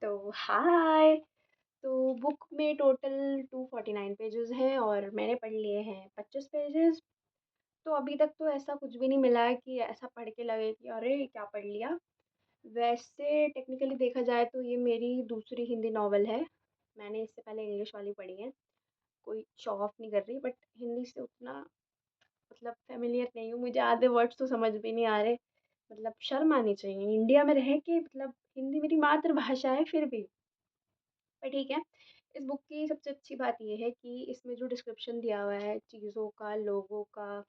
तो हाय। तो बुक में टोटल 249 पेजेस हैं और मैंने पढ़ लिए हैं 25 पेजेस। तो अभी तक तो ऐसा कुछ भी नहीं मिला है कि ऐसा पढ़ के लगे कि अरे क्या पढ़ लिया। वैसे टेक्निकली देखा जाए तो ये मेरी दूसरी हिंदी नॉवल है। मैंने इससे पहले इंग्लिश वाली पढ़ी है। कोई शो ऑफ नहीं कर रही, बट हिंदी से उतना मतलब फेमिलियर नहीं हूँ। मुझे आधे वर्ड्स तो समझ भी नहीं आ रहे। मतलब शर्म आनी चाहिए इंडिया में रह के, मतलब हिंदी मेरी मातृभाषा है फिर भी। पर ठीक है। इस बुक की सबसे अच्छी बात ये है कि इसमें जो डिस्क्रिप्शन दिया हुआ है चीज़ों का, लोगों का,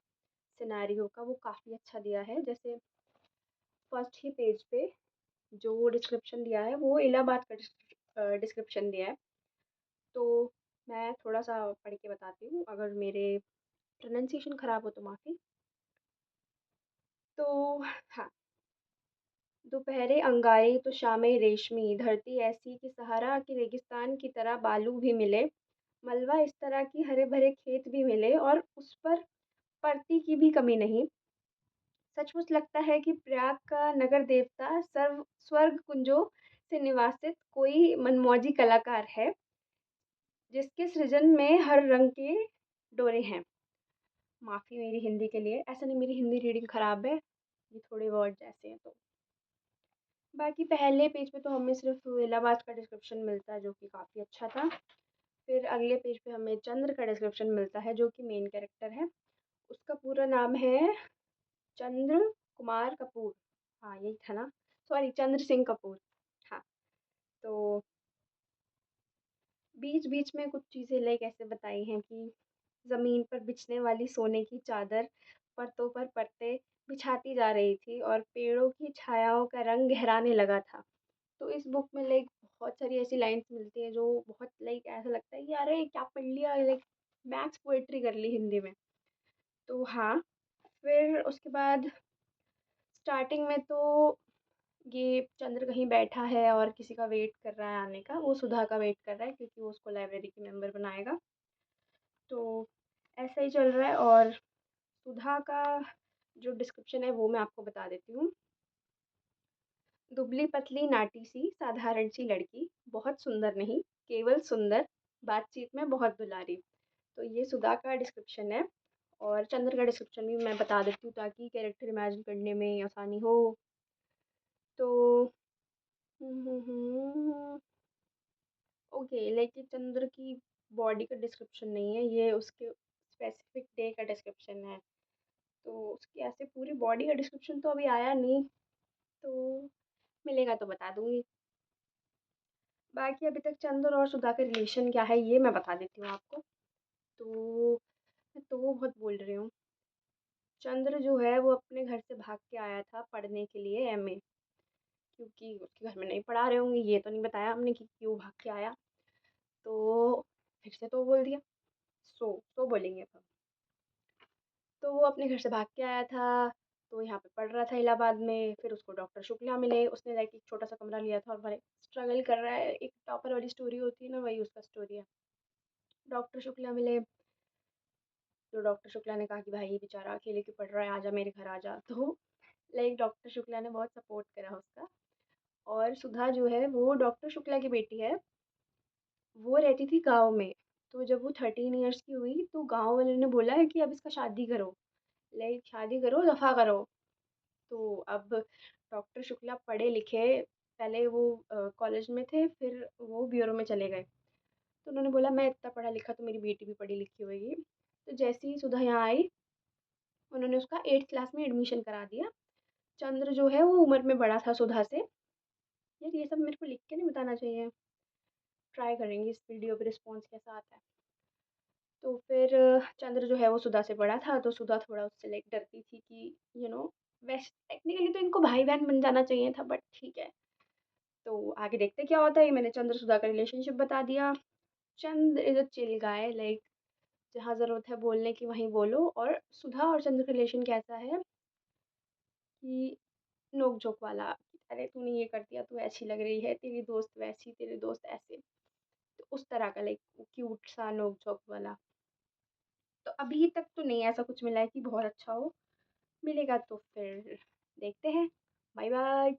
सिनेरियो का, वो काफ़ी अच्छा दिया है। जैसे फर्स्ट ही पेज पे जो डिस्क्रिप्शन दिया है वो इलाहाबाद का डिस्क्रिप्शन दिया है। तो मैं थोड़ा सा पढ़ के बताती हूँ, अगर मेरे प्रोनाउंसिएशन ख़राब हो तो माफ़ी। तो हाँ। दोपहरे अंगारे तो शामें रेशमी, धरती ऐसी कि सहारा के रेगिस्तान की तरह बालू भी मिले, मलबा इस तरह की हरे भरे खेत भी मिले और उस पर परती की भी कमी नहीं। सचमुच लगता है कि प्रयाग का नगर देवता सर्व स्वर्ग कुंजों से निवासित कोई मनमौजी कलाकार है, जिसके सृजन में हर रंग के डोरे हैं। माफ़ी मेरी हिंदी के लिए, ऐसा नहीं मेरी हिंदी रीडिंग ख़राब है, ये थोड़े वर्ड्स ऐसे हैं तो। बाकी पहले पेज पे तो हमें सिर्फ इलाहाबाद का डिस्क्रिप्शन मिलता है जो कि काफ़ी अच्छा था। फिर अगले पेज पे हमें चंद्र का डिस्क्रिप्शन मिलता है जो कि मेन कैरेक्टर है। उसका पूरा नाम है चंद्र कुमार कपूर। हाँ यही था ना, सॉरी चंद्र सिंह कपूर। हाँ। तो बीच बीच में कुछ चीज़ें लाइक ऐसे बताई हैं कि ज़मीन पर बिछने वाली सोने की चादर परतों पर परतें बिछाती जा रही थी और पेड़ों की छायाओं का रंग गहराने लगा था। तो इस बुक में लाइक बहुत सारी ऐसी लाइन्स मिलती हैं जो बहुत लाइक ऐसा लगता है कि अरे क्या पढ़ लिया, लाइक मैक्स पोएट्री कर ली हिंदी में। तो हाँ। फिर उसके बाद स्टार्टिंग में तो ये चंद्र कहीं बैठा है और किसी का वेट कर रहा है आने का। वो सुधा का वेट कर रहा है क्योंकि वो उसको लाइब्रेरी की मेंबर बनाएगा। तो ऐसा ही चल रहा है। और सुधा का जो डिस्क्रिप्शन है वो मैं आपको बता देती हूँ। दुबली पतली नाटी सी साधारण सी लड़की, बहुत सुंदर नहीं, केवल सुंदर, बातचीत में बहुत दुलारी। तो ये सुधा का डिस्क्रिप्शन है। और चंद्र का डिस्क्रिप्शन भी मैं बता देती हूँ ताकि कैरेक्टर इमेजिन करने में आसानी हो। तो ओके, लेकिन चंद्र की बॉडी का डिस्क्रिप्शन नहीं है, ये उसके स्पेसिफिक डे का डिस्क्रिप्शन है। तो उसकी ऐसे पूरी बॉडी का डिस्क्रिप्शन तो अभी आया नहीं। तो मिलेगा तो बता दूंगी। बाकी अभी तक चंद्र और सुधा का रिलेशन क्या है ये मैं बता देती हूँ आपको। तो मैं तो बहुत बोल रही हूँ। चंद्र जो है वो अपने घर से भाग के आया था पढ़ने के लिए एमए, क्योंकि उसके घर में नहीं पढ़ा रहे होंगे, ये तो नहीं बताया हमने कि क्यों भाग के आया। तो फिर से तो बोल दिया। सो बोलेंगे अब। तो वो अपने घर से भाग के आया था। तो यहाँ पे पढ़ रहा था इलाहाबाद में। फिर उसको डॉक्टर शुक्ला मिले। उसने लाइक एक छोटा सा कमरा लिया था और भाई स्ट्रगल कर रहा है। एक टॉपर वाली स्टोरी होती है ना, वही उसका स्टोरी है। डॉक्टर शुक्ला मिले। तो डॉक्टर शुक्ला ने कहा कि भाई ये बेचारा अकेले क्यों पढ़ रहा है, आजा मेरे घर आजा। तो लाइक डॉक्टर शुक्ला ने बहुत सपोर्ट करा उसका। और सुधा जो है वो डॉक्टर शुक्ला की बेटी है। वो रहती थी गाँव में। तो जब वो 13 ईयर्स की हुई तो गाँव वालों ने बोला है कि अब इसका शादी करो, लाइक शादी करो, दफ़ा करो। तो अब डॉक्टर शुक्ला पढ़े लिखे, पहले वो कॉलेज में थे, फिर वो ब्यूरो में चले गए। तो उन्होंने बोला मैं इतना पढ़ा लिखा तो मेरी बेटी भी पढ़ी लिखी होगी। तो जैसे ही सुधा यहाँ आई, उन्होंने उसका 8th क्लास में एडमिशन करा दिया। चंद्र जो है वो उम्र में बड़ा था सुधा से। यार ये सब मेरे को लिख के नहीं बताना चाहिए। ट्राई करेंगे इस वीडियो पे रिस्पॉन्स कैसा आता है। तो फिर चंद्र जो है वो सुधा से बड़ा था, तो सुधा थोड़ा उससे लाइक डरती थी कि वैसे टेक्निकली तो इनको भाई बहन बन जाना चाहिए था, बट ठीक है। तो आगे देखते क्या होता है। मैंने चंद्र सुधा का रिलेशनशिप बता दिया। Chandra is a chill guy, like जहाँ ज़रूरत है बोलने की वहीं बोलो। और सुधा और चंद्र का रिलेशन कैसा है कि नोक झोंक वाला। अरे तूने ये कर दिया, तू ऐसी लग रही है, तेरी दोस्त वैसी, तेरे दोस्त ऐसे। तो उस तरह का लाइक क्यूट सा नोक झोंक वाला। तो अभी तक तो नहीं ऐसा कुछ मिला है कि बहुत अच्छा हो। मिलेगा तो फिर देखते हैं। Bye bye.